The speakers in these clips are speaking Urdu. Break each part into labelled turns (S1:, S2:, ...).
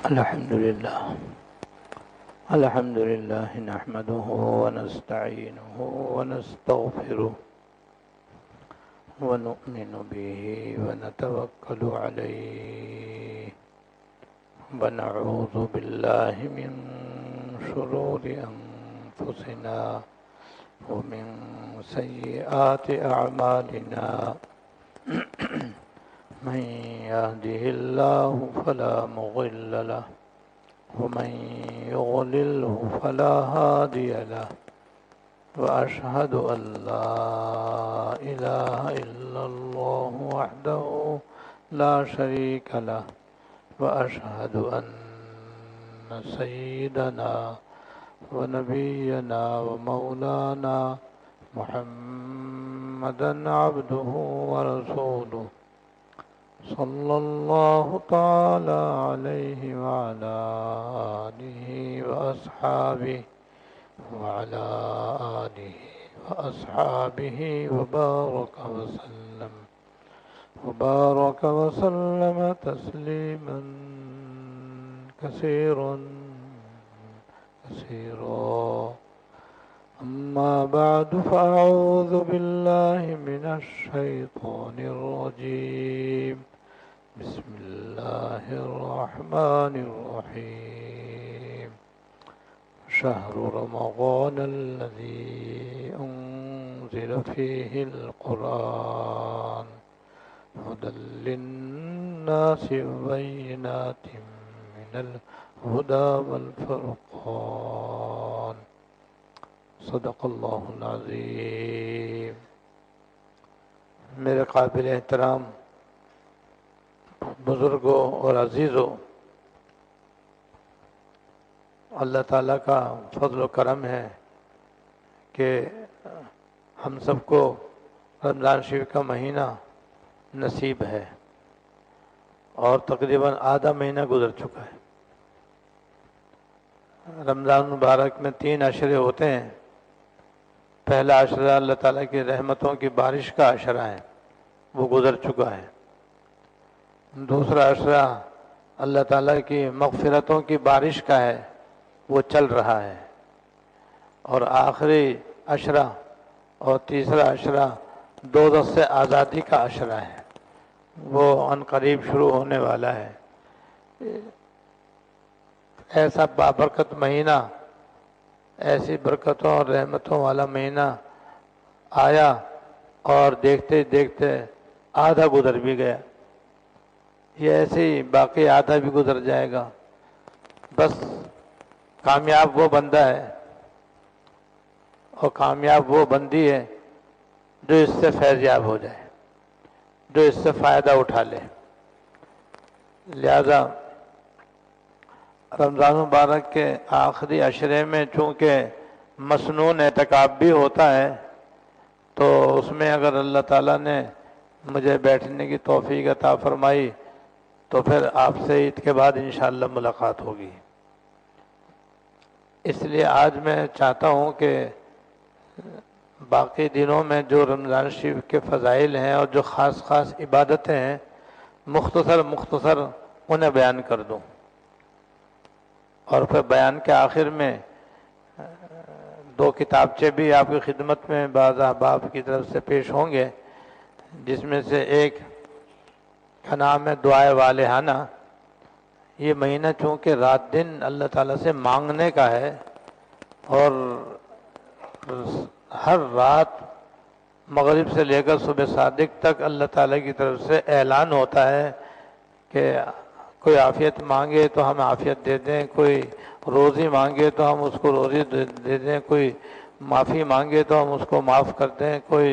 S1: الحمد لله نحمده ونستعينه ونستغفره ونؤمن به ونتوكل عليه ونعوذ بالله من شرور أنفسنا ومن سيئات أعمالنا من يهده الله فلا مضل له ومن يضلله فلا هادي له وأشهد أن لا إله إلا الله وحده لا شريك له وأشهد أن سيدنا ونبينا ومولانا محمدا عبده ورسوله صلى الله تعالى عليه وعلى آله وأصحابه وبارك وسلم تسليما كثيرا أما بعد فأعوذ بالله من الشيطان الرجيم بسم الله الرحمن الرحيم شهر رمضان الذي أنزل فيه القرآن هدى للناس وبينات من الهدى والفرقان صدق اللہ العظیم۔ میرے قابل احترام بزرگوں اور عزیزوں، اللہ تعالیٰ کا فضل و کرم ہے کہ ہم سب کو رمضان شریف کا مہینہ نصیب ہے اور تقریباً آدھا مہینہ گزر چکا ہے۔ رمضان مبارک میں 3 عشرے ہوتے ہیں۔ پہلا عشرہ اللہ تعالیٰ کی رحمتوں کی بارش کا عشرہ ہے، وہ گزر چکا ہے۔ دوسرا عشرہ اللہ تعالیٰ کی مغفرتوں کی بارش کا ہے، وہ چل رہا ہے۔ اور آخری عشرہ اور تیسرا عشرہ دوزخ سے آزادی کا عشرہ ہے، وہ عن قریب شروع ہونے والا ہے۔ ایسا بابرکت مہینہ، ایسی برکتوں اور رحمتوں والا مہینہ آیا اور دیکھتے دیکھتے آدھا گزر بھی گیا۔ یہ ایسے ہی باقی آدھا بھی گزر جائے گا۔ بس کامیاب وہ بندہ ہے اور کامیاب وہ بندی ہے جو اس سے فیضیاب ہو جائے، جو اس سے فائدہ اٹھا لے۔ لہذا رمضان مبارک کے آخری عشرے میں چونکہ مسنون اعتکاف بھی ہوتا ہے، تو اس میں اگر اللہ تعالیٰ نے مجھے بیٹھنے کی توفیق عطا فرمائی تو پھر آپ سے عید کے بعد انشاءاللہ ملاقات ہوگی۔ اس لیے آج میں چاہتا ہوں کہ باقی دنوں میں جو رمضان شریف کے فضائل ہیں اور جو خاص خاص عبادتیں ہیں، مختصر انہیں بیان کر دوں، اور پھر بیان کے آخر میں 2 کتابچے بھی آپ کی خدمت میں بعض احباب کی طرف سے پیش ہوں گے، جس میں سے ایک کا نام ہے دعائے والہانہ۔ یہ مہینہ چونکہ رات دن اللہ تعالیٰ سے مانگنے کا ہے، اور ہر رات مغرب سے لے کر صبح صادق تک اللہ تعالیٰ کی طرف سے اعلان ہوتا ہے کہ کوئی عافیت مانگے تو ہم عافیت دے دیں، کوئی روزی مانگے تو ہم اس کو روزی دے دیں، کوئی معافی مانگے تو ہم اس کو معاف کر دیں، کوئی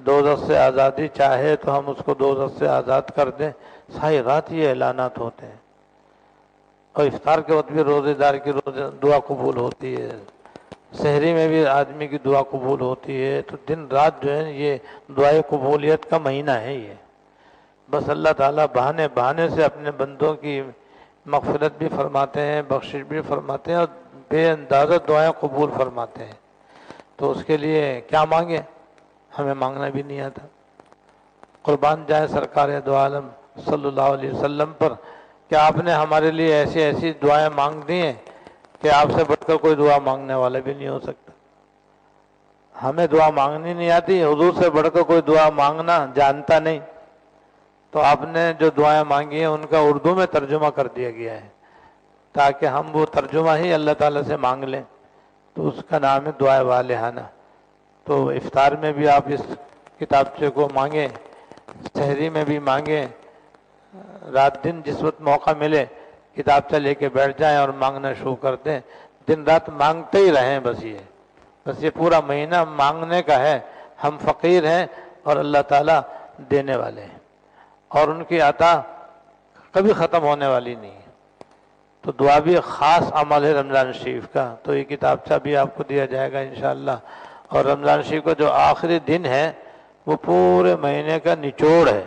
S1: دوزخ سے آزادی چاہے تو ہم اس کو دوزخ سے آزاد کر دیں۔ ساری رات یہ اعلانات ہوتے ہیں، اور افطار کے وقت بھی روزے دار کی دعا قبول ہوتی ہے، سحری میں بھی آدمی کی دعا قبول ہوتی ہے۔ تو دن رات جو ہے یہ دعائے قبولیت کا مہینہ ہے یہ۔ بس اللہ تعالیٰ بہانے سے اپنے بندوں کی مغفرت بھی فرماتے ہیں، بخشش بھی فرماتے ہیں، اور بے اندازہ دعائیں قبول فرماتے ہیں۔ تو اس کے لیے کیا مانگیں؟ ہمیں مانگنا بھی نہیں آتا۔ قربان جائے سرکار دو عالم صلی اللہ علیہ وسلم پر کہ آپ نے ہمارے لیے ایسی ایسی دعائیں مانگ دی ہیں کہ آپ سے بڑھ کر کوئی دعا مانگنے والا بھی نہیں ہو سکتا۔ ہمیں دعا مانگنی نہیں آتی، حضور سے بڑھ کر کوئی دعا مانگنا جانتا نہیں، تو آپ نے جو دعائیں مانگی ہیں ان کا اردو میں ترجمہ کر دیا گیا ہے تاکہ ہم وہ ترجمہ ہی اللہ تعالیٰ سے مانگ لیں، تو اس کا نام ہے دعائے والہانہ۔ تو افطار میں بھی آپ اس کتابچے کو مانگیں، سحری میں بھی مانگیں، رات دن جس وقت موقع ملے کتابچہ لے کے بیٹھ جائیں اور مانگنا شروع کر دیں، دن رات مانگتے ہی رہیں۔ بس یہ پورا مہینہ مانگنے کا ہے۔ ہم فقیر ہیں اور اللہ تعالیٰ دینے والے ہیں، اور ان کی عطا کبھی ختم ہونے والی نہیں ہے۔ تو دعا بھی ایک خاص عمل ہے رمضان شریف کا، تو یہ کتابچہ بھی آپ کو دیا جائے گا انشاءاللہ۔ اور رمضان شریف کا جو آخری دن ہے وہ پورے مہینے کا نچوڑ ہے،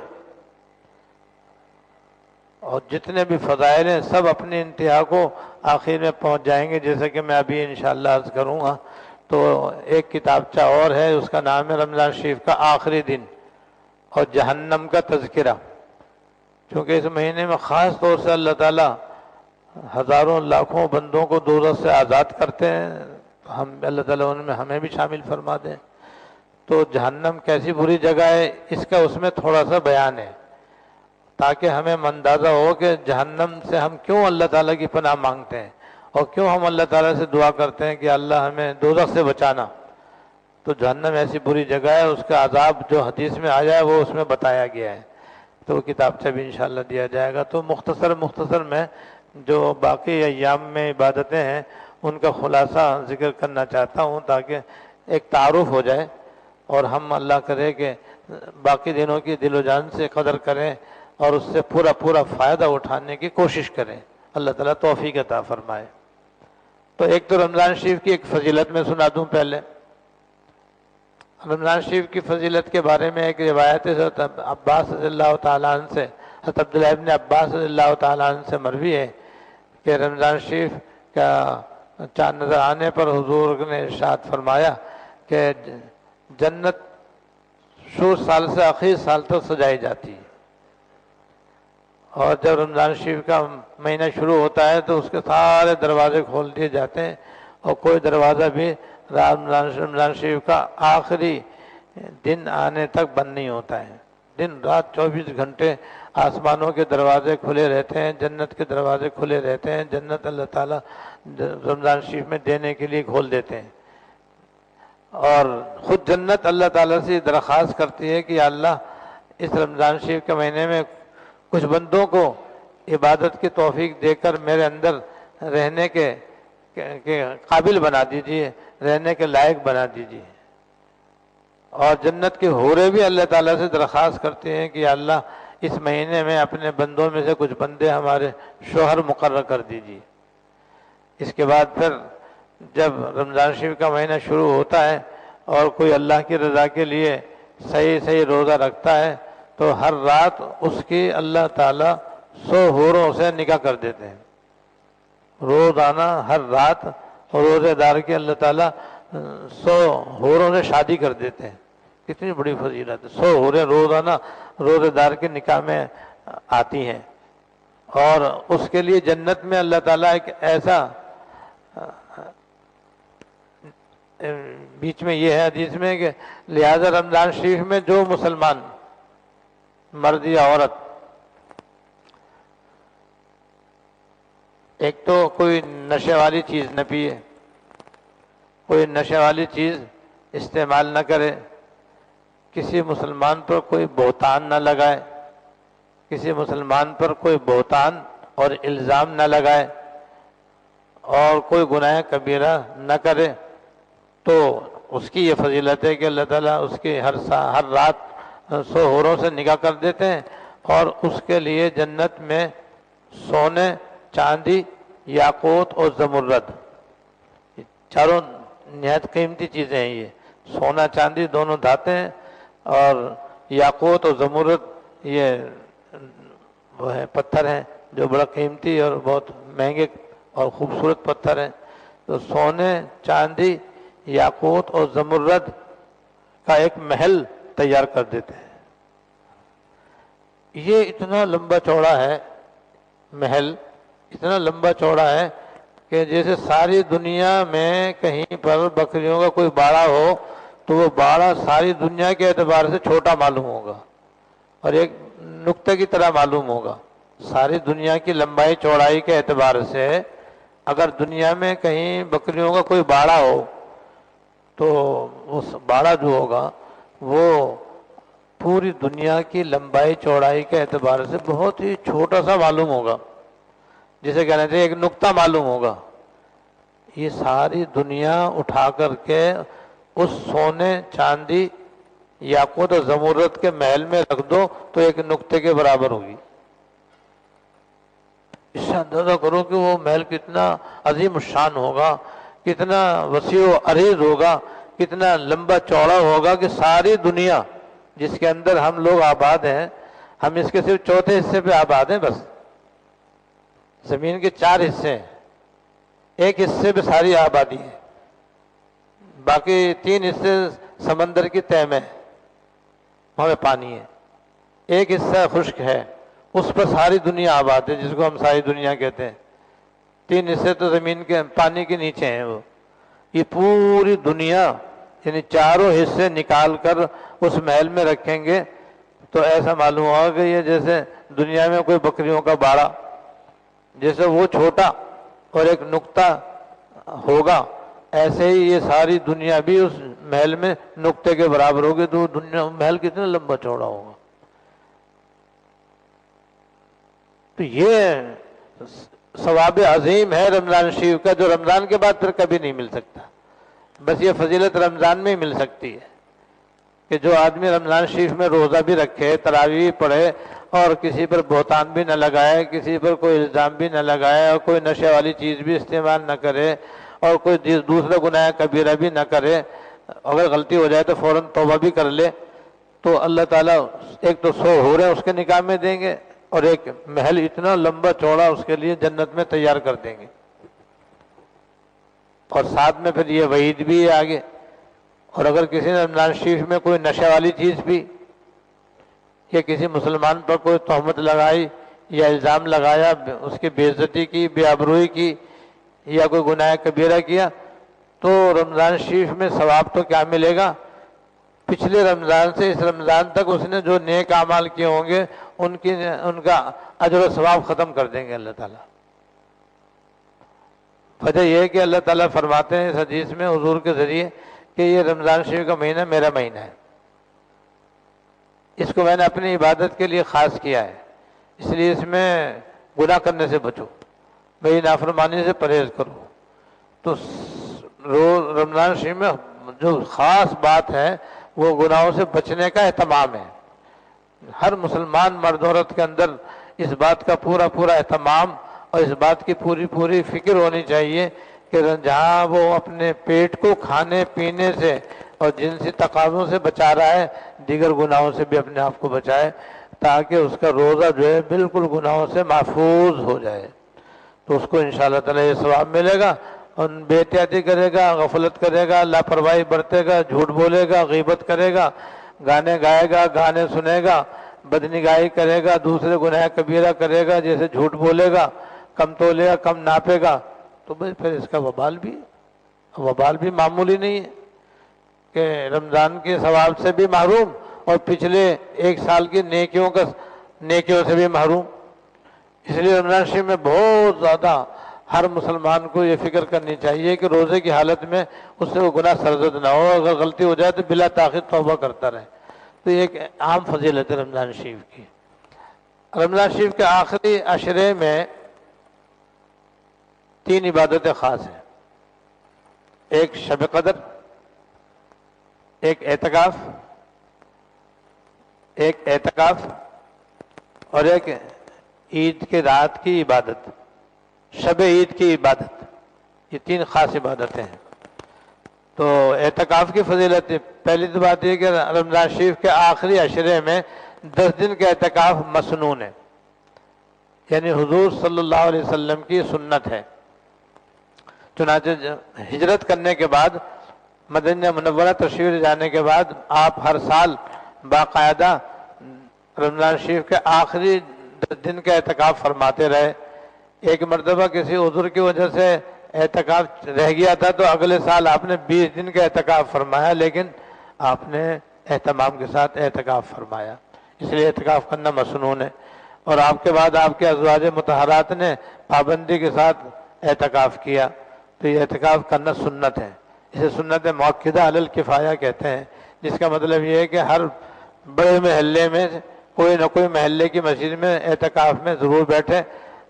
S1: اور جتنے بھی فضائل ہیں سب اپنی انتہا کو آخر میں پہنچ جائیں گے، جیسے کہ میں ابھی انشاءاللہ عرض کروں گا۔ تو ایک کتابچہ اور ہے، اس کا نام ہے رمضان شریف کا آخری دن اور جہنم کا تذکرہ، کیونکہ اس مہینے میں خاص طور سے اللہ تعالیٰ ہزاروں لاکھوں بندوں کو دوزخ سے آزاد کرتے ہیں، ہم اللہ تعالیٰ ان میں ہمیں بھی شامل فرما دیں۔ تو جہنم کیسی بری جگہ ہے اس کا اس میں تھوڑا سا بیان ہے، تاکہ ہمیں اندازہ ہو کہ جہنم سے ہم کیوں اللہ تعالیٰ کی پناہ مانگتے ہیں اور کیوں ہم اللہ تعالیٰ سے دعا کرتے ہیں کہ اللہ ہمیں دوزخ سے بچانا۔ تو جہنم ایسی بری جگہ ہے، اس کا عذاب جو حدیث میں آیا ہے وہ اس میں بتایا گیا ہے، تو وہ کتابچہ بھی انشاءاللہ دیا جائے گا۔ تو مختصر میں جو باقی ایام میں عبادتیں ہیں ان کا خلاصہ ذکر کرنا چاہتا ہوں تاکہ ایک تعارف ہو جائے، اور ہم اللہ کرے کہ باقی دنوں کی دل و جان سے قدر کریں اور اس سے پورا فائدہ اٹھانے کی کوشش کریں۔ اللہ تعالیٰ توفیق عطا فرمائے۔ تو ایک تو رمضان شریف کی ایک فضیلت میں سنا دوں پہلے۔ رمضان شریف کی فضیلت کے بارے میں ایک روایت ہے حضرت عباس رضی اللہ تعالیٰ عنہ سے، حضرت عبداللہ ابن عباس رضی اللہ تعالیٰ عنہ سے مروی ہے کہ رمضان شریف کا چاند نظر آنے پر حضور نے ارشاد فرمایا کہ جنت شروع سال سے آخر سال تک سجائی جاتی ہے، اور جب رمضان شریف کا مہینہ شروع ہوتا ہے تو اس کے سارے دروازے کھول دیے جاتے ہیں، اور کوئی دروازہ بھی رمضان شریف کا آخری دن آنے تک بند نہیں ہوتا ہے۔ دن رات 24 گھنٹے آسمانوں کے دروازے کھلے رہتے ہیں، جنت کے دروازے کھلے رہتے ہیں، جنت اللہ تعالیٰ رمضان شریف میں دینے کے لیے کھول دیتے ہیں، اور خود جنت اللہ تعالیٰ سے درخواست کرتی ہے کہ یا اللہ اس رمضان شریف کے مہینے میں کچھ بندوں کو عبادت کی توفیق دے کر میرے اندر رہنے کے قابل بنا دیجیے، رہنے کے لائق بنا دیجیے۔ اور جنت کے حوریں بھی اللہ تعالیٰ سے درخواست کرتے ہیں کہ یا اللہ اس مہینے میں اپنے بندوں میں سے کچھ بندے ہمارے شوہر مقرر کر دیجیے۔ اس کے بعد پھر جب رمضان شریف کا مہینہ شروع ہوتا ہے اور کوئی اللہ کی رضا کے لیے صحیح روزہ رکھتا ہے تو ہر رات اس کی اللہ تعالیٰ 100 حوروں سے نکاح کر دیتے ہیں۔ روزانہ ہر رات روزے دار کی اللہ تعالیٰ 100 حوروں سے شادی کر دیتے ہیں۔ کتنی بڑی فضیلت ہے، 100 حوریں روزانہ روزے دار کے نکاح میں آتی ہیں، اور اس کے لیے جنت میں اللہ تعالیٰ ایک ایسا بیچ میں یہ ہے حدیث میں کہ لہذا رمضان شریف میں جو مسلمان مرد یا عورت ایک تو کوئی نشے والی چیز نہ پیے، کوئی نشے والی چیز استعمال نہ کرے، کسی مسلمان پر کوئی بہتان نہ لگائے، کسی مسلمان پر کوئی بہتان اور الزام نہ لگائے، اور کوئی گناہ کبیرہ نہ کرے، تو اس کی یہ فضیلت ہے کہ اللہ تعالیٰ اس کی ہر رات 100 حوروں سے نکاح کر دیتے ہیں، اور اس کے لیے جنت میں سونے، چاندی، یاقوت اور زمرد، چاروں نہایت قیمتی چیزیں ہیں۔ یہ سونا چاندی دونوں دھاتیں ہیں، اور یاقوت اور زمرد یہ وہ ہے پتھر ہیں جو بڑا قیمتی اور بہت مہنگے اور خوبصورت پتھر ہیں۔ تو سونے، چاندی، یاقوت اور زمرد کا ایک محل تیار کر دیتے ہیں۔ یہ اتنا لمبا چوڑا ہے محل اتنا لمبا چوڑا ہے کہ جیسے ساری دنیا میں کہیں پر بکریوں کا کوئی باڑہ ہو تو وہ باڑہ ساری دنیا کے اعتبار سے چھوٹا معلوم ہوگا اور ایک نقطے کی طرح معلوم ہوگا۔ ساری دنیا کی لمبائی چوڑائی کے اعتبار سے اگر دنیا میں کہیں بکریوں کا کوئی باڑہ ہو تو اس باڑہ جو ہوگا وہ پوری دنیا کی لمبائی چوڑائی کے اعتبار سے بہت ہی چھوٹا سا معلوم ہوگا، جسے کہنا چاہیے ایک نقطہ معلوم ہوگا۔ یہ ساری دنیا اٹھا کر کے اس سونے چاندی یاقوت اور زمرد کے محل میں رکھ دو تو ایک نقطے کے برابر ہوگی۔ اس سے اندازہ کرو کہ وہ محل کتنا عظیم الشان ہوگا، کتنا وسیع و عریض ہوگا، کتنا لمبا چوڑا ہوگا کہ ساری دنیا جس کے اندر ہم لوگ آباد ہیں، ہم اس کے صرف چوتھے حصے پہ آباد ہیں۔ بس زمین کے 4 حصے ہیں، ایک حصے پہ ساری آبادی ہے، باقی 3 حصے سمندر کی تہہ میں وہاں پہ پانی ہے، ایک حصہ خشک ہے، اس پر ساری دنیا آباد ہے، جس کو ہم ساری دنیا کہتے ہیں۔ 3 حصے تو زمین کے پانی کے نیچے ہیں۔ وہ یہ پوری دنیا یعنی چاروں حصے نکال کر اس محل میں رکھیں گے تو ایسا معلوم ہوگا کہ یہ جیسے دنیا میں کوئی بکریوں کا باڑہ جیسے وہ چھوٹا اور ایک نقطہ ہوگا، ایسے ہی یہ ساری دنیا بھی اس محل میں نقطے کے برابر ہوگی۔ تو دنیا محل کتنا لمبا چوڑا ہوگا۔ تو یہ ثواب عظیم ہے رمضان شریف کا، جو رمضان کے بعد پھر کبھی نہیں مل سکتا۔ بس یہ فضیلت رمضان میں ہی مل سکتی ہے کہ جو آدمی رمضان شریف میں روزہ بھی رکھے، تراویح بھی پڑھے اور کسی پر بہتان بھی نہ لگائے، کسی پر کوئی الزام بھی نہ لگائے اور کوئی نشے والی چیز بھی استعمال نہ کرے اور کوئی دوسرا گناہ کبیرہ بھی نہ کرے، اگر غلطی ہو جائے تو فوراً توبہ بھی کر لے، تو اللہ تعالیٰ ایک تو 100 حوریں اس کے نکاح میں دیں گے اور ایک محل اتنا لمبا چوڑا اس کے لیے جنت میں تیار کر دیں گے۔ اور ساتھ میں پھر یہ وعید بھی ہے آگے، اور اگر کسی نے رمضان شریف میں کوئی نشے والی چیز بھی یا کسی مسلمان پر کوئی تہمت لگائی یا الزام لگایا، اس کی بے عزتی کی، بے آبروئی کی یا کوئی گناہ کبیرہ کیا، تو رمضان شریف میں ثواب تو کیا ملے گا؟ پچھلے رمضان سے اس رمضان تک اس نے جو نیک اعمال کیے ہوں گے ان کا اجر و ثواب ختم کر دیں گے اللہ تعالیٰ۔ وجہ یہ ہے کہ اللہ تعالیٰ فرماتے ہیں اس حدیث میں حضور کے ذریعے کہ یہ رمضان شریف کا مہینہ میرا مہینہ ہے، اس کو میں نے اپنی عبادت کے لیے خاص کیا ہے، اس لیے اس میں گناہ کرنے سے بچو، میری نافرمانی سے پرہیز کرو۔ تو رمضان شریف میں جو خاص بات ہے وہ گناہوں سے بچنے کا اہتمام ہے۔ ہر مسلمان مرد عورت کے اندر اس بات کا پورا پورا اہتمام اور اس بات کی پوری پوری فکر ہونی چاہیے کہ جہاں وہ اپنے پیٹ کو کھانے پینے سے اور جنسی تقاضوں سے بچا رہا ہے، دیگر گناہوں سے بھی اپنے آپ کو بچائے تاکہ اس کا روزہ جو ہے بالکل گناہوں سے محفوظ ہو جائے، تو اس کو انشاءاللہ تعالیٰ یہ ثواب ملے گا۔ اور بے احتیاطی کرے گا، غفلت کرے گا، لاپرواہی برتے گا، جھوٹ بولے گا، غیبت کرے گا، گانے گائے گا، گانے سنے گا، بدنگاہی کرے گا، دوسرے گناہ کبیرہ کرے گا، جیسے جھوٹ بولے گا، کم تولے گا، کم ناپے گا، تو بھئی پھر اس کا وبال بھی معمولی نہیں ہے کہ رمضان کے ثواب سے بھی محروم اور پچھلے 1 سال کی نیکیوں سے بھی محروم۔ اس لیے رمضان شریف میں بہت زیادہ ہر مسلمان کو یہ فکر کرنی چاہیے کہ روزے کی حالت میں اس سے وہ گناہ سرزد نہ ہو، اگر غلطی ہو جائے تو بلا تاخیر توبہ کرتا رہے۔ تو یہ ایک عام فضیلت ہے رمضان شریف کی۔ رمضان شریف کے آخری عشرے میں 3 عبادتیں خاص ہیں، ایک شب قدر، ایک اعتکاف اور ایک عید کے رات کی عبادت، شب عید کی عبادت۔ یہ 3 خاص عبادتیں ہیں۔ تو اعتکاف کی فضیلت، پہلی تو بات یہ کہ رمضان شریف کے آخری عشرے میں 10 دن کا اعتکاف مسنون ہے، یعنی حضور صلی اللہ علیہ وسلم کی سنت ہے۔ چنانچہ ہجرت کرنے کے بعد، مدینہ منورہ تشریف جانے کے بعد آپ ہر سال باقاعدہ رمضان شریف کے آخری 10 دن کا اعتکاف فرماتے رہے۔ ایک مرتبہ کسی عذر کی وجہ سے اعتکاف رہ گیا تھا تو اگلے سال آپ نے 20 دن کا اعتکاف فرمایا، لیکن آپ نے اہتمام کے ساتھ اعتکاف فرمایا، اس لیے اعتکاف کرنا مسنون ہے۔ اور آپ کے بعد آپ کے ازواج مطہرات نے پابندی کے ساتھ اعتکاف کیا، تو یہ اعتکاف کرنا سنت ہے، اسے سنت مؤکدہ علی الکفایہ کہتے ہیں، جس کا مطلب یہ ہے کہ ہر بڑے محلے میں کوئی نہ کوئی محلے کی مسجد میں اعتکاف میں ضرور بیٹھے۔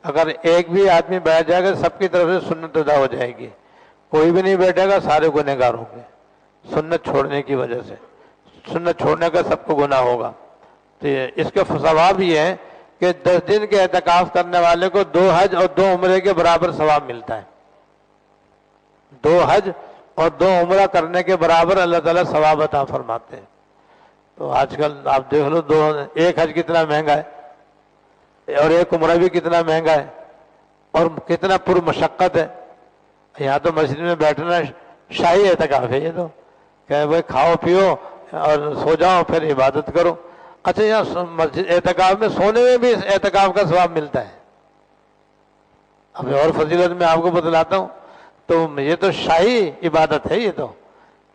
S1: اگر ایک بھی آدمی بیٹھ جائے گا سب کی طرف سے سنت ادا ہو جائے گی، کوئی بھی نہیں بیٹھے گا سارے گنہگار ہوں گے سنت چھوڑنے کی وجہ سے، سنت چھوڑنے کا سب کو گناہ ہوگا۔ تو اس کا ثواب یہ ہے کہ 10 دن کے اعتکاف کرنے والے کو 2 حج اور 2 عمرے کے برابر ثواب ملتا ہے، 2 حج اور 2 عمرہ کرنے کے برابر اللہ تعالیٰ ثواب عطا فرماتے ہیں۔ تو آج کل آپ دیکھ لو، ایک حج کتنا مہنگا ہے اور ایک عمرہ بھی کتنا مہنگا ہے اور کتنا پر مشقت ہے۔ یہاں تو مسجد میں بیٹھنا شاہی اعتکاف ہے، یہ تو کہ بھائی کھاؤ پیو اور سو جاؤ پھر عبادت کرو۔ اچھا، یہاں مسجد اعتکاف میں سونے میں بھی اعتکاف کا ثواب ملتا ہے۔ اب اور فضیلت میں آپ کو بتلاتا ہوں، تو یہ تو شاہی عبادت ہے، یہ تو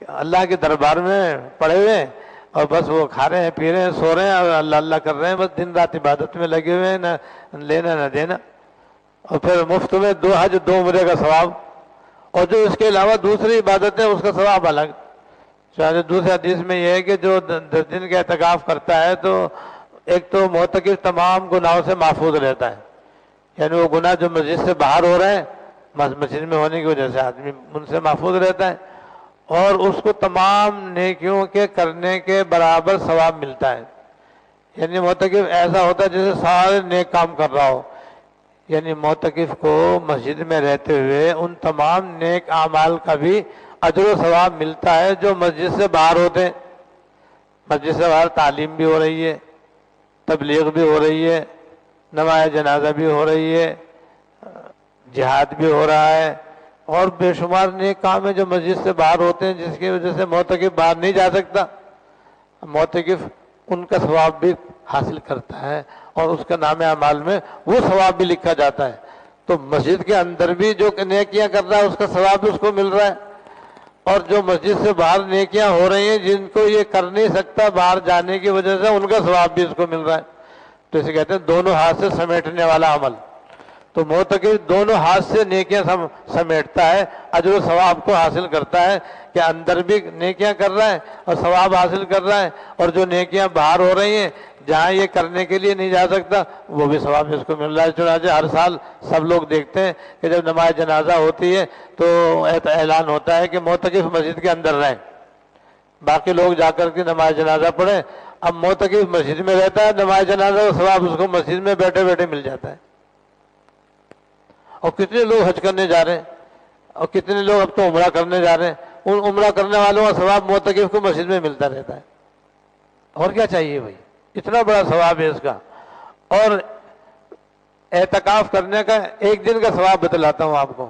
S1: اللہ کے دربار میں پڑے ہوئے اور بس وہ کھا رہے ہیں پی رہے ہیں سو رہے ہیں اور اللہ اللہ کر رہے ہیں، بس دن رات عبادت میں لگے ہوئے ہیں، نہ لینا نہ دینا، اور پھر مفت میں 2 حج 2 عمرے کا ثواب، اور جو اس کے علاوہ دوسری عبادت ہے اس کا ثواب الگ۔ چاہے دوسری حدیث میں یہ ہے کہ جو 10 دن کا اعتکاف کرتا ہے تو ایک تو معتکف تمام گناہوں سے محفوظ رہتا ہے، یعنی وہ گناہ جو مسجد سے باہر ہو رہے ہیں مسجد میں ہونے کی وجہ سے آدمی ان سے محفوظ رہتا ہے، اور اس کو تمام نیکیوں کے کرنے کے برابر ثواب ملتا ہے۔ یعنی معتکف ایسا ہوتا ہے جیسے سارے نیک کام کر رہا ہو، یعنی معتکف کو مسجد میں رہتے ہوئے ان تمام نیک اعمال کا بھی اجر و ثواب ملتا ہے جو مسجد سے باہر ہوتے ہیں۔ مسجد سے باہر تعلیم بھی ہو رہی ہے، تبلیغ بھی ہو رہی ہے، نماز جنازہ بھی ہو رہی ہے، جہاد بھی ہو رہا ہے، اور بے شمار نیک کام ہیں جو مسجد سے باہر ہوتے ہیں، جس کی وجہ سے معتکف باہر نہیں جا سکتا۔ معتکف ان کا ثواب بھی حاصل کرتا ہے اور اس کا نام اعمال میں وہ ثواب بھی لکھا جاتا ہے۔ تو مسجد کے اندر بھی جو نیکیاں کر رہا ہے اس کا ثواب بھی اس کو مل رہا ہے، اور جو مسجد سے باہر نیکیاں ہو رہی ہیں جن کو یہ کر نہیں سکتا باہر جانے کی وجہ سے، ان کا ثواب بھی اس کو مل رہا ہے۔ تو اسے کہتے ہیں دونوں ہاتھ سے سمیٹنے والا عمل۔ تو معتکف دونوں ہاتھ سے نیکیاں سمیٹتا ہے، اجر و ثواب کو حاصل کرتا ہے کہ اندر بھی نیکیاں کر رہا ہے اور ثواب حاصل کر رہا ہے، اور جو نیکیاں باہر ہو رہی ہیں جہاں یہ کرنے کے لیے نہیں جا سکتا وہ بھی ثواب اس کو مل رہا ہے۔ چنانچہ ہر سال سب لوگ دیکھتے ہیں کہ جب نماز جنازہ ہوتی ہے تو اعلان ہوتا ہے کہ معتکف مسجد کے اندر رہیں، باقی لوگ جا کر کے نماز جنازہ پڑھیں۔ اب معتکف مسجد میں رہتا ہے، نماز جنازہ کا ثواب اس کو مسجد میں بیٹھے بیٹھے مل جاتا ہے۔ اور کتنے لوگ حج کرنے جا رہے ہیں اور کتنے لوگ اب تو عمرہ کرنے جا رہے ہیں، ان عمرہ کرنے والوں کا ثواب معتکف کو مسجد میں ملتا رہتا ہے۔ اور کیا چاہیے بھائی، اتنا بڑا ثواب ہے اس کا۔ اور اعتکاف کرنے کا 1 دن کا ثواب بتلاتا ہوں آپ کو۔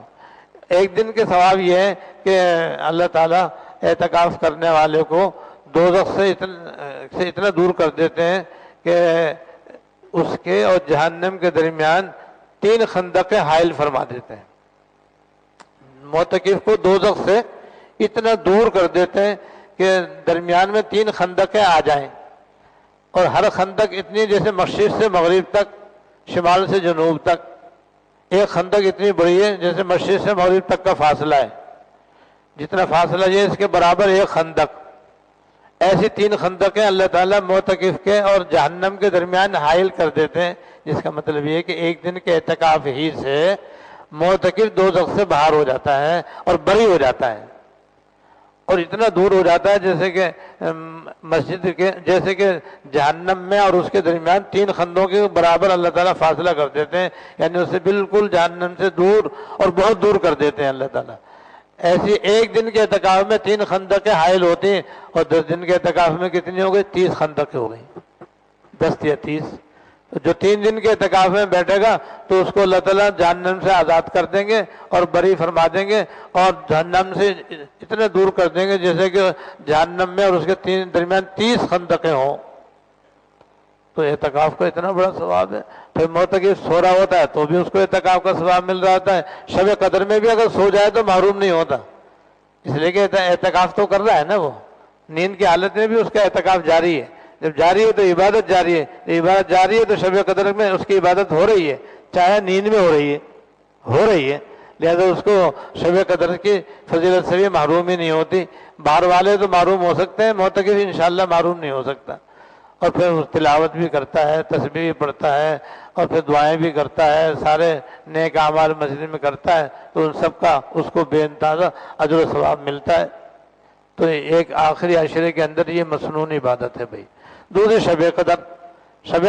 S1: 1 دن کے ثواب یہ ہے کہ اللہ تعالیٰ اعتکاف کرنے والے کو دوزخ سے اتنا دور کر دیتے ہیں کہ اس کے اور جہنم کے درمیان 3 خندقیں حائل فرما دیتے ہیں۔ معتکف کو دوزخ سے اتنا دور کر دیتے ہیں کہ درمیان میں 3 خندقیں آ جائیں، اور ہر خندق اتنی جیسے مشرق سے مغرب تک، شمال سے جنوب تک، ایک خندق اتنی بڑی ہے جیسے مشرق سے مغرب تک کا فاصلہ ہے، جتنا فاصلہ یہ اس کے برابر ایک خندق۔ ایسی 3 خندقیں اللہ تعالیٰ معتکف کے اور جہنم کے درمیان حائل کر دیتے ہیں، جس کا مطلب یہ ہے کہ 1 دن کے اعتکاف ہی سے معتکف دوزخ سے باہر ہو جاتا ہے اور بری ہو جاتا ہے، اور اتنا دور ہو جاتا ہے جیسے کہ مسجد کے جیسے کہ جہنم میں اور اس کے درمیان 3 خندوں کے برابر اللہ تعالیٰ فاصلہ کر دیتے ہیں، یعنی اسے بالکل جہنم سے دور اور بہت دور کر دیتے ہیں اللہ تعالیٰ۔ ایسی 1 دن کے اعتکاف میں 3 خندقیں حائل ہوتی ہیں، اور 10 دن کے اعتکاف میں کتنی ہو گئی؟ 30 خندقیں ہو گئی، 10 یا 30۔ جو 3 دن کے اعتکاف میں بیٹھے گا تو اس کو اللہ تعالیٰ جہنم سے آزاد کر دیں گے اور بری فرما دیں گے، اور جہنم سے اتنے دور کر دیں گے جیسے کہ جہنم میں اور اس کے درمیان 30 خندقیں ہوں۔ تو اعتکاف کا اتنا بڑا ثواب ہے. پھر معتکف سو رہا ہوتا ہے تو بھی اس کو اعتکاف کا ثواب مل رہا ہوتا ہے. شب قدر میں بھی اگر سو جائے تو محروم نہیں ہوتا، اس لیے کہ اعتکاف تو کر رہا ہے نا، وہ نیند کی حالت میں بھی اس کا اعتکاف جاری ہے. جب جاری ہے تو عبادت جاری ہے، عبادت جاری ہے تو شب قدر میں اس کی عبادت ہو رہی ہے، چاہے نیند میں ہو رہی ہے. لہذا اس کو شب قدر کی فضیلت سے بھی محرومی نہیں ہوتی. باہر والے تو محروم ہو سکتے ہیں، معتکف انشاءاللہ محروم نہیں ہو سکتا. اور پھر وہ تلاوت بھی کرتا ہے، تسبیح بھی پڑھتا ہے، اور پھر دعائیں بھی کرتا ہے، سارے نیک اعمال مسجد میں کرتا ہے، تو ان سب کا اس کو بے اندازہ اجر و ثواب ملتا ہے. تو ایک آخری عشرے کے اندر یہ مسنون عبادت ہے بھائی. دوسری شب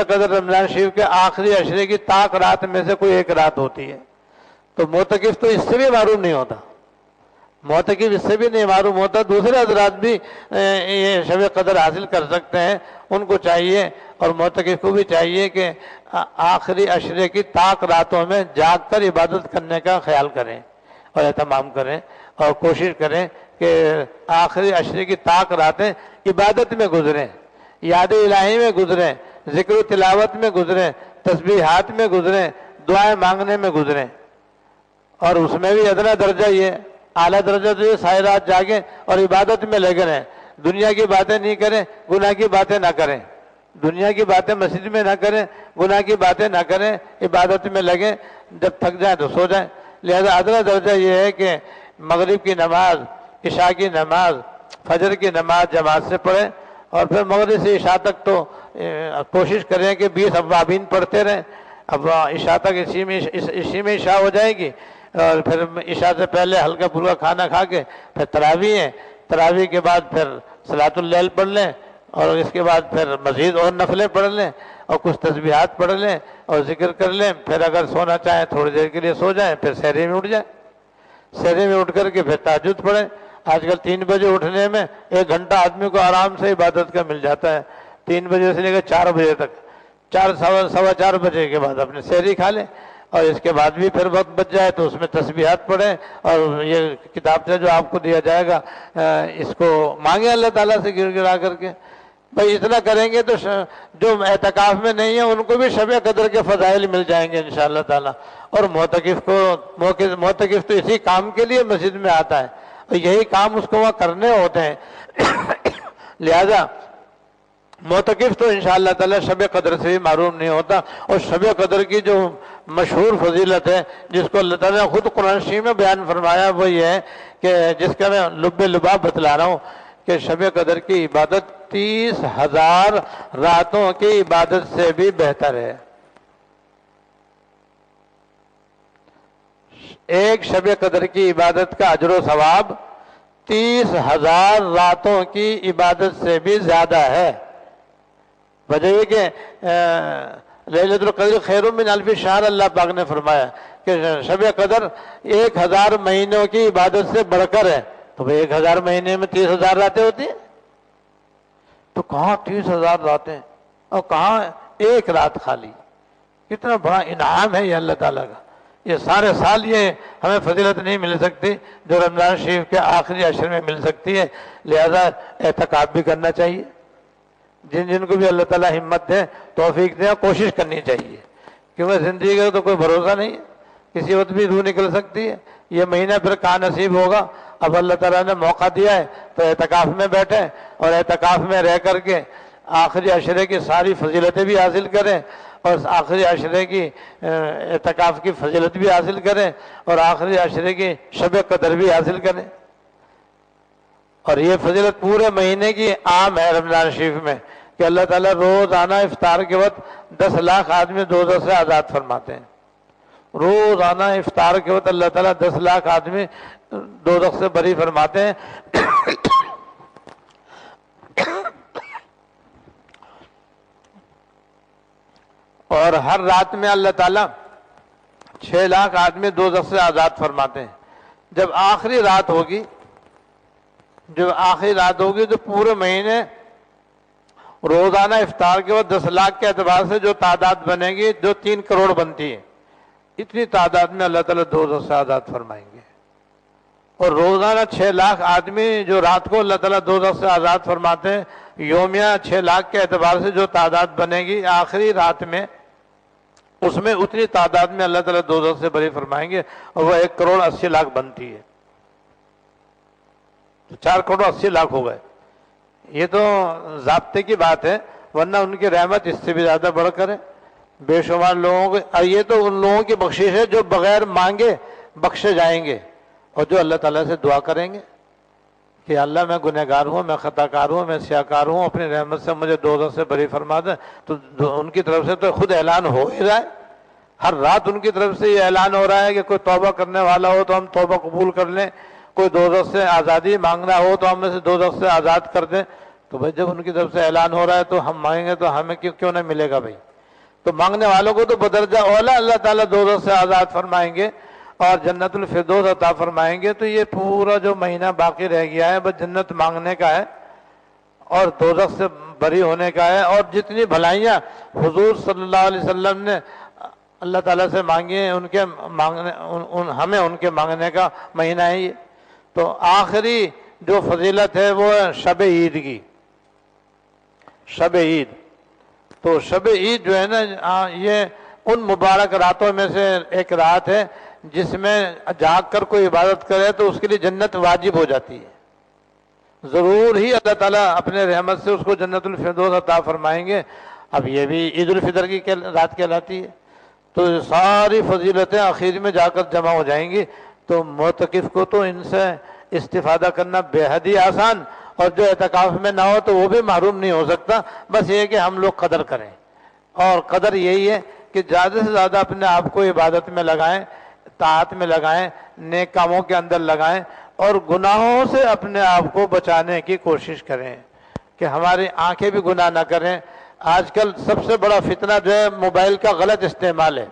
S1: قدر رمضان شریف کے آخری عشرے کی طاق رات میں سے کوئی ایک رات ہوتی ہے. تو معتکف تو اس سے بھی معروم نہیں ہوتا، معتکف اس سے بھی نہیں معروم ہوتا. دوسرے حضرات بھی یہ شب قدر حاصل کر سکتے ہیں، ان کو چاہیے اور معتکف کو بھی چاہیے کہ آخری عشرے کی طاق راتوں میں جاگ کر عبادت کرنے کا خیال کریں اور اہتمام کریں، اور کوشش کریں کہ آخری عشرے کی طاق راتیں عبادت میں گزریں، یاد الہی میں گزریں، ذکر و تلاوت میں گزریں، تسبیحات میں گزریں، دعائیں مانگنے میں گزریں. اور اس میں بھی ادنا درجہ یہ، اعلیٰ درجہ تو یہ ساری رات جاگیں اور عبادت میں لگے رہیں. دنیا کی باتیں نہیں کریں، گناہ کی باتیں نہ کریں، دنیا کی باتیں مسجد میں نہ کریں، گناہ کی باتیں نہ کریں، عبادت میں لگیں. جب تھک جائیں تو سو جائیں. لہذا ادنا درجہ یہ ہے کہ مغرب کی نماز، عشاء کی نماز، فجر کی نماز جماعت سے پڑھیں، اور پھر مغرب سے عشاء تک تو کوشش کریں کہ 20 اوابین پڑھتے رہیں. اب عشاء تک اسی میں عشاء ہو جائے گی، اور پھر عشاء سے پہلے ہلکا پھلکا کھانا کھا کے پھر تراویح ہے، تراویح کے بعد پھر صلاۃ اللیل پڑھ لیں، اور اس کے بعد پھر مزید اور نفلیں پڑھ لیں، اور کچھ تسبیحات پڑھ لیں اور ذکر کر لیں. پھر اگر سونا چاہیں تھوڑی دیر کے لیے سو جائیں، پھر سحری میں اٹھ جائیں، سحری میں اٹھ کر کے پھر تہجد پڑھیں. آج کل 3 بجے اٹھنے میں 1 گھنٹہ آدمی کو آرام سے عبادت کا مل جاتا ہے. 3 بجے سے لے کر 4 بجے تک، 4 بجے کے بعد اپنے سحری کھا لیں، اور اس کے بعد بھی پھر وقت بچ جائے تو اس میں تسبیحات پڑھیں، اور یہ کتاب سے جو آپ کو دیا جائے گا اس کو مانگیں اللہ تعالیٰ سے گر گرا کر کے. بھائی اتنا کریں گے تو جو اعتکاف میں نہیں ہیں ان کو بھی شب قدر کے فضائل مل جائیں گے انشاءاللہ تعالیٰ. اور معتکف تو اسی کام کے لیے مسجد میں آتا ہے، اور یہی کام اس کو وہاں کرنے ہوتے ہیں. لہذا معتکف تو انشاءاللہ تعالیٰ شب قدر سے بھی معروم نہیں ہوتا. اور شب قدر کی جو مشہور فضیلت ہے جس کو اللہ تعالیٰ نے خود قرآن شریف میں بیان فرمایا، وہ یہ ہے کہ جس کا میں لب لباب بتلا رہا ہوں کہ شب قدر کی عبادت 30,000 راتوں کی عبادت سے بھی بہتر ہے. ایک شب قدر کی عبادت کا اجر و ثواب 30,000 راتوں کی عبادت سے بھی زیادہ ہے. وجہ یہ کہ لیلۃ القدر خیر من الف شہر اللہ پاک نے فرمایا کہ شب قدر 1000 مہینوں کی عبادت سے بڑھ کر ہے. تو بھئی 1000 مہینے میں 30,000 راتیں ہوتی ہیں، تو کہاں 30,000 راتیں اور کہاں ایک رات خالی. کتنا بڑا انعام ہے یہ اللہ تعالیٰ کا. یہ سارے سال یہ ہمیں فضیلت نہیں مل سکتی جو رمضان شریف کے آخری عشر میں مل سکتی ہے. لہذا اعتکاف بھی کرنا چاہیے. جن کو بھی اللہ تعالیٰ ہمت دے، توفیق دے، کوشش کرنی چاہیے، کیونکہ زندگی کا تو کوئی بھروسہ نہیں ہے، کسی وقت بھی روح نکل سکتی ہے. یہ مہینہ پھر کہاں نصیب ہوگا. اب اللہ تعالیٰ نے موقع دیا ہے تو اعتکاف میں بیٹھیں، اور اعتکاف میں رہ کر کے آخری عشرے کی ساری فضیلتیں بھی حاصل کریں، اور آخری عشرے کی اعتکاف کی فضیلت بھی حاصل کریں، اور آخری عشرے کی شب قدر بھی حاصل کریں. اور یہ فضیلت پورے مہینے کی عام ہے رمضان شریف میں کہ اللہ تعالیٰ روزانہ افطار کے وقت 10 لاکھ آدمی دوزخ سے آزاد فرماتے ہیں. روزانہ افطار کے وقت اللہ تعالیٰ 10 لاکھ آدمی دوزخ سے بری فرماتے ہیں. اور ہر رات میں اللہ تعالیٰ 6 لاکھ آدمی دوزخ سے آزاد فرماتے ہیں. جب آخری رات ہوگی تو پورے مہینے روزانہ افطار کے وقت 10 لاکھ کے اعتبار سے جو تعداد بنے گی جو 3 کروڑ بنتی ہے، اتنی تعداد میں اللہ تعالیٰ دوزخ سے آزاد فرمائیں گے. اور روزانہ 6 لاکھ آدمی جو رات کو اللہ تعالیٰ دوزخ سے آزاد فرماتے ہیں، یومیہ 6 لاکھ کے اعتبار سے جو تعداد بنے گی آخری رات میں، اس میں اتنی تعداد میں اللہ تعالیٰ دوزخ سے بری فرمائیں گے، اور وہ 1,80,00,000 بنتی ہے، تو 4,80,00,000 ہو گئے۔ یہ تو ضابطے کی بات ہے، ورنہ ان کی رحمت اس سے بھی زیادہ بڑھ کر ہے۔ بے شمار لوگوں کو، اور یہ تو ان لوگوں کی بخشش ہے جو بغیر مانگے بخشے جائیں گے، اور جو اللہ تعالیٰ سے دعا کریں گے کہ اللہ میں گنہگار ہوں، میں خطا کار ہوں، میں سیاکار ہوں، اپنی رحمت سے مجھے دوزخ سے بری فرما دے، تو ان کی طرف سے تو خود اعلان ہو ہی رہا ہے، ہر رات ان کی طرف سے یہ اعلان ہو رہا ہے کہ کوئی توبہ کرنے والا ہو تو ہم توبہ قبول کر لیں، کوئی دوزخ سے آزادی مانگنا ہو تو ہم اسے دوزخ سے آزاد کر دیں۔ تو بھائی جب ان کی طرف سے اعلان ہو رہا ہے تو ہم مانگیں گے تو ہمیں کیوں نہ ملے گا بھائی؟ تو مانگنے والوں کو تو بدرجہ اولا اللہ تعالیٰ دوزخ سے آزاد فرمائیں گے اور جنت الفردوس عطا فرمائیں گے۔ تو یہ پورا جو مہینہ باقی رہ گیا ہے بس جنت مانگنے کا ہے اور دوزخ سے بری ہونے کا ہے، اور جتنی بھلائیاں حضور صلی اللہ علیہ وسلم نے اللہ تعالیٰ سے مانگی ہیں ان کے مانگنے ہمیں ان کے مانگنے کا مہینہ ہے یہ۔ تو آخری جو فضیلت ہے وہ ہے شب عید کی، شب عید۔ تو شب عید جو ہے نا یہ ان مبارک راتوں میں سے ایک رات ہے جس میں جاگ کر کوئی عبادت کرے تو اس کے لیے جنت واجب ہو جاتی ہے، ضرور ہی اللہ تعالیٰ اپنے رحمت سے اس کو جنت الفردوس عطا فرمائیں گے۔ اب یہ بھی عید الفطر کی رات کہلاتی ہے، تو ساری فضیلتیں آخر میں جا کر جمع ہو جائیں گی۔ تو معتکف کو تو ان سے استفادہ کرنا بے حد ہی آسان، اور جو اعتکاف میں نہ ہو تو وہ بھی محروم نہیں ہو سکتا۔ بس یہ ہے کہ ہم لوگ قدر کریں، اور قدر یہی ہے کہ زیادہ سے زیادہ اپنے آپ کو عبادت میں لگائیں، طاعت میں لگائیں، نیک کاموں کے اندر لگائیں، اور گناہوں سے اپنے آپ کو بچانے کی کوشش کریں کہ ہماری آنکھیں بھی گناہ نہ کریں۔ آج کل سب سے بڑا فتنہ جو ہے موبائل کا غلط استعمال ہے۔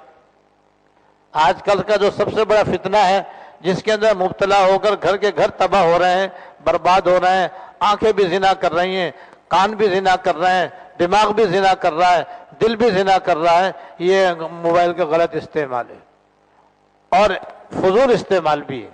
S1: آج کل کا جو سب سے بڑا فتنہ ہے جس کے اندر مبتلا ہو کر گھر کے گھر تباہ ہو رہے ہیں، برباد ہو رہے ہیں، آنکھیں بھی زنا کر رہی ہیں، کان بھی زنا کر رہے ہیں، دماغ بھی زنا کر رہا ہے، دل بھی زنا کر رہا ہے، یہ موبائل کا غلط استعمال ہے، اور فضول استعمال بھی ہے۔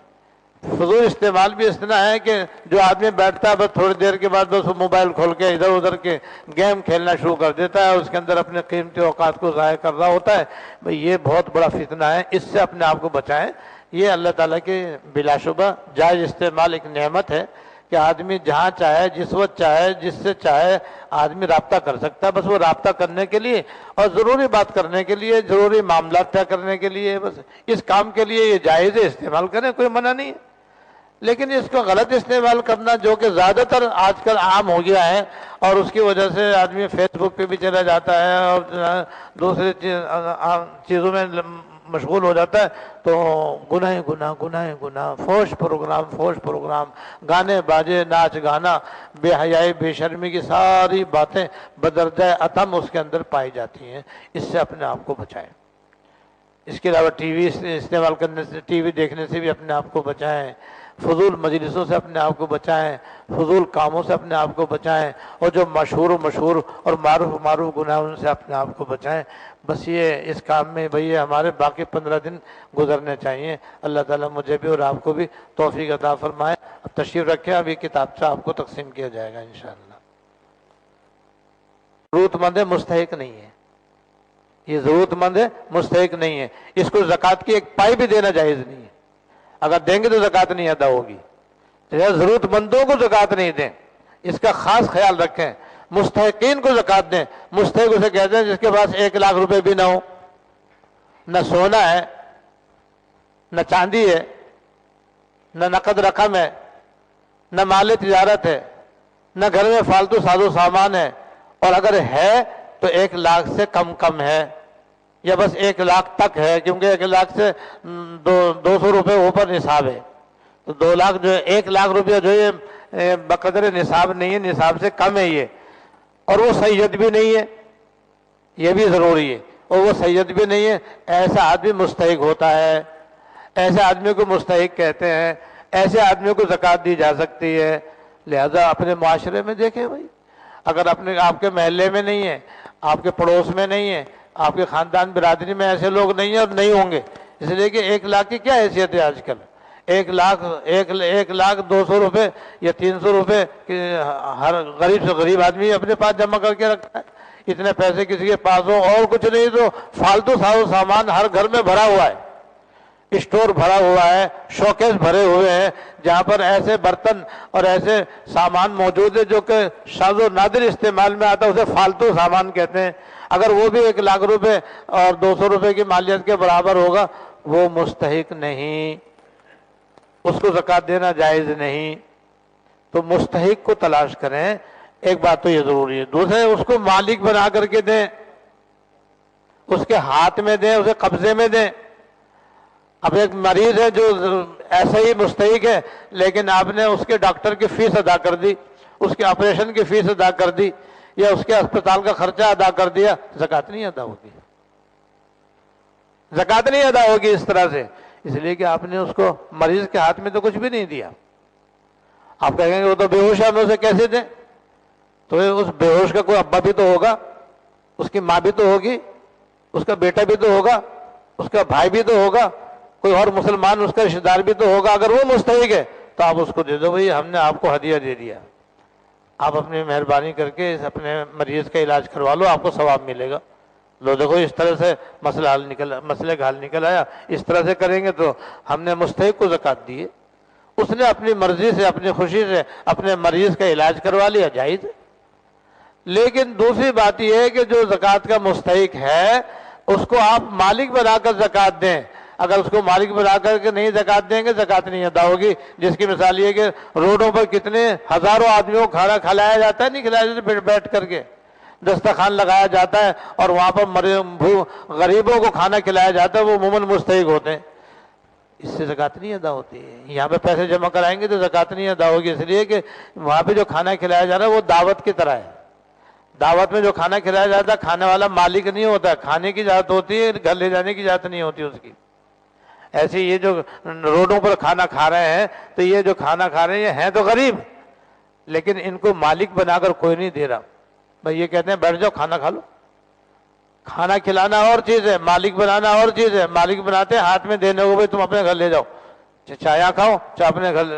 S1: فضول استعمال بھی اس طرح ہے کہ جو آدمی بیٹھتا ہے بس تھوڑی دیر کے بعد بس وہ موبائل کھول کے ادھر ادھر کے گیم کھیلنا شروع کر دیتا ہے، اس کے اندر اپنے قیمتی اوقات کو ضائع کر رہا ہوتا ہے۔ بھئی یہ بہت بڑا فتنہ ہے، اس سے اپنے آپ کو بچائیں۔ یہ اللہ تعالیٰ کے بلا شبہ جائز استعمال ایک نعمت ہے کہ آدمی جہاں چاہے، جس وقت چاہے، جس سے چاہے آدمی رابطہ کر سکتا ہے، بس وہ رابطہ کرنے کے لیے اور ضروری بات کرنے کے لیے، ضروری معاملات طے کرنے کے لیے، بس اس کام کے لیے یہ جائز ہے، استعمال کریں، کوئی منع نہیں ہے۔ لیکن اس کو غلط استعمال کرنا جو کہ زیادہ تر آج کل عام ہو گیا ہے، اور اس کی وجہ سے آدمی فیس بک پہ بھی چلا جاتا ہے اور دوسری چیزوں میں مشغول ہو جاتا ہے، تو گناہ گناہ، فحش پروگرام، گانے باجے، ناچ گانا، بے حیائی، بے شرمی کی ساری باتیں بدرجہ اتم اس کے اندر پائی جاتی ہیں۔ اس سے اپنے آپ کو بچائیں۔ اس کے علاوہ ٹی وی استعمال کرنے سے، ٹی وی دیکھنے سے بھی اپنے آپ کو بچائیں، فضول مجلسوں سے اپنے آپ کو بچائیں، فضول کاموں سے اپنے آپ کو بچائیں، اور جو مشہور اور معروف گناہ ان سے اپنے آپ کو بچائیں۔ بس یہ اس کام میں بھئی ہمارے باقی 15 دن گزرنے چاہیے۔ اللہ تعالیٰ مجھے بھی اور آپ کو بھی توفیق عطا فرمائے۔ اب تشریف رکھیں، ابھی کتابچہ آپ کو تقسیم کیا جائے گا انشاءاللہ۔ ضرورت مند ہے، مستحق نہیں ہے، یہ ضرورت مند ہے، مستحق نہیں ہے، اس کو زکوٰۃ کی ایک پائی بھی دینا جائز نہیں ہے۔ اگر دیں گے تو زکوٰۃ نہیں ادا ہوگی۔ ضرورت مندوں کو زکوٰۃ نہیں دیں، اس کا خاص خیال رکھیں۔ مستحقین کو زکوٰۃ دیں۔ مستحق اسے کہتے ہیں جس کے پاس 1 لاکھ روپے بھی نہ ہو، نہ سونا ہے، نہ چاندی ہے، نہ نقد رقم ہے، نہ مال تجارت ہے، نہ گھر میں فالتو ساز و سامان ہے، اور اگر ہے تو 1 لاکھ سے کم ہے، یا بس 1 لاکھ تک ہے، کیونکہ 1 لاکھ سے 200 روپے اوپر نصاب ہے، تو 2 لاکھ جو ہے 1 لاکھ روپیہ جو ہے بقدر نصاب نہیں ہے، نصاب سے کم ہے یہ، اور وہ سید بھی نہیں ہے، یہ بھی ضروری ہے، اور وہ سید بھی نہیں ہے، ایسا آدمی مستحق ہوتا ہے۔ ایسے آدمی کو مستحق کہتے ہیں، ایسے آدمی کو زکوٰۃ دی جا سکتی ہے۔ لہذا اپنے معاشرے میں دیکھیں بھائی، اگر آپ کے محلے میں نہیں ہے، آپ کے پڑوس میں نہیں ہے، آپ کے خاندان برادری میں ایسے لوگ نہیں ہیں اور نہیں ہوں گے، اس لیے کہ 1 لاکھ کی کیا حیثیت ہے آج کل؟ 1,00,000 200 روپے یا 300 روپے ہر غریب سے غریب آدمی اپنے پاس جمع کر کے رکھتا ہے. اتنے پیسے کسی کے پاس ہو اور کچھ نہیں تو فالتو سامان ہر گھر میں بھرا ہوا ہے, اسٹور بھرا ہوا ہے, شوکیس بھرے ہوئے ہیں جہاں پر ایسے برتن اور ایسے سامان موجود ہے جو کہ شاذ و نادر استعمال میں آتا ہے, اسے فالتو سامان کہتے ہیں. اگر وہ بھی 1,00,000 روپے اور 200 روپے کی مالیت کے برابر ہوگا وہ مستحق نہیں, اس کو زکوٰۃ دینا جائز نہیں. تو مستحق کو تلاش کریں, ایک بات تو یہ ضروری ہے. دوسرے اس کو مالک بنا کر کے دیں, اس کے ہاتھ میں دیں, اسے قبضے میں دیں. اب ایک مریض ہے جو ایسا ہی مستحق ہے لیکن آپ نے اس کے ڈاکٹر کی فیس ادا کر دی, اس کے آپریشن کی فیس ادا کر دی یا اس کے اسپتال کا خرچہ ادا کر دیا, زکوٰۃ نہیں ادا ہوگی, زکوٰۃ نہیں ادا ہوگی اس طرح سے. اس لیے کہ آپ نے اس کو مریض کے ہاتھ میں تو کچھ بھی نہیں دیا. آپ کہیں گے وہ تو بے ہوش ہے, ہمیں اسے کیسے دیں؟ تو اس بے ہوش کا کوئی ابا بھی تو ہوگا, اس کی ماں بھی تو ہوگی, اس کا بیٹا بھی تو ہوگا, اس کا بھائی بھی تو ہوگا, کوئی اور مسلمان اس کا رشتہ دار بھی تو ہوگا. اگر وہ مستحق ہے تو آپ اس کو دے دو, بھائی ہم نے آپ کو ہدیہ دے دیا, آپ اپنی مہربانی کر کے اپنے مریض کا علاج کروا لو, آپ کو ثواب ملے گا. لو دیکھو اس طرح سے مسئلے کا حل نکل آیا. اس طرح سے کریں گے تو ہم نے مستحق کو زکوٰۃ دی ہے, اس نے اپنی مرضی سے اپنی خوشی سے اپنے مریض کا علاج کروا لیا, جائز ہے. لیکن دوسری بات یہ ہے کہ جو زکوٰۃ کا مستحق ہے اس کو آپ مالک بنا کر زکوٰۃ دیں. اگر اس کو مالک بنا کر کے نہیں زکوٰۃ دیں گے زکوٰۃ نہیں ادا ہوگی. جس کی مثال یہ کہ روڈوں پر کتنے ہزاروں آدمیوں کو کھانا کھلایا جاتا ہے, نہیں کھلایا جاتا, بیٹھ کر کے دسترخوان لگایا جاتا ہے اور وہاں پر غریبوں کو کھانا کھلایا جاتا ہے, وہ عموماً مستحق ہوتے ہیں. اس سے زکوٰۃ نہیں ادا ہوتی ہے. یہاں پہ پیسے جمع کرائیں گے تو زکوٰۃ نہیں ادا ہوگی, اس لیے کہ وہاں پہ جو کھانا کھلایا جا رہا ہے وہ دعوت کی طرح ہے. دعوت میں جو کھانا کھلایا جاتا ہے کھانے والا مالک نہیں ہوتا ہے, کھانے کی اجازت ہوتی ہے, گھر لے جانے کی اجازت نہیں ہوتی اس کی. ایسے یہ جو روڈوں پر کھانا کھا رہے ہیں تو یہ جو کھانا کھا رہے ہیں تو غریب, لیکن ان کو مالک بنا کر کوئی نہیں دے رہا. بھائی یہ کہتے ہیں بیٹھ جاؤ کھانا کھا لو. کھانا کھلانا اور چیز ہے, مالک بنانا اور چیز ہے. مالک بناتے ہیں ہاتھ میں دینے کو, بھائی تم اپنے گھر لے جاؤ, چاہے یہاں کھاؤ چاہے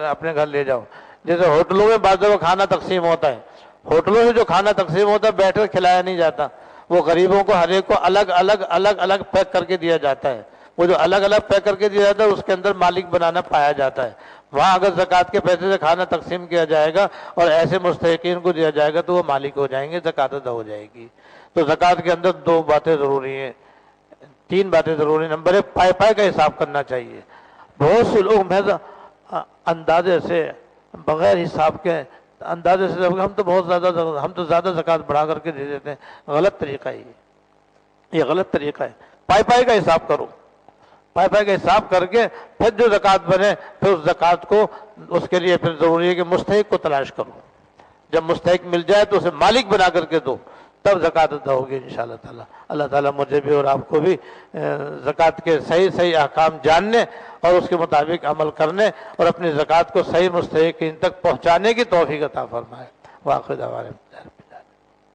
S1: اپنے گھر لے جاؤ. جیسے ہوٹلوں میں بعض جگہ کھانا تقسیم ہوتا ہے, ہوٹلوں سے جو کھانا تقسیم ہوتا ہے بیٹھ کر کھلایا نہیں جاتا, وہ غریبوں کو ہر ایک کو الگ پیک کر کے دیا جاتا ہے. وہ جو الگ پیک کر کے دیا جاتا ہے اس کے اندر مالک بنانا پایا جاتا ہے. وہاں اگر زکوٰۃ کے پیسے سے کھانا تقسیم کیا جائے گا اور ایسے مستحقین کو دیا جائے گا تو وہ مالک ہو جائیں گے, زکوٰۃ ادا ہو جائے گی. تو زکوٰۃ کے اندر 2 باتیں ضروری ہیں, 3 باتیں ضروری ہیں. نمبر 1, پائے کا حساب کرنا چاہیے. بہت سے لوگ محض اندازے سے بغیر حساب کے اندازے سے ہم تو زیادہ زکوٰۃ بڑھا کر کے دے دیتے ہیں. غلط طریقہ ہے یہ غلط طریقہ ہے. پائے کا حساب کرو, پائے کا حساب کر کے پھر جو زکوٰۃ بنے پھر اس زکوٰۃ کو اس کے لیے پھر ضروری ہے کہ مستحق کو تلاش کرو. جب مستحق مل جائے تو اسے مالک بنا کر کے دو, تب زکوٰۃ ادا ہوگی انشاءاللہ تعالی. اللہ تعالیٰ مجھے بھی اور آپ کو بھی زکوٰۃ کے صحیح احکام جاننے اور اس کے مطابق عمل کرنے اور اپنی زکوٰۃ کو صحیح مستحقین تک پہنچانے کی توفیق عطا فرمائے. واخر دعوانا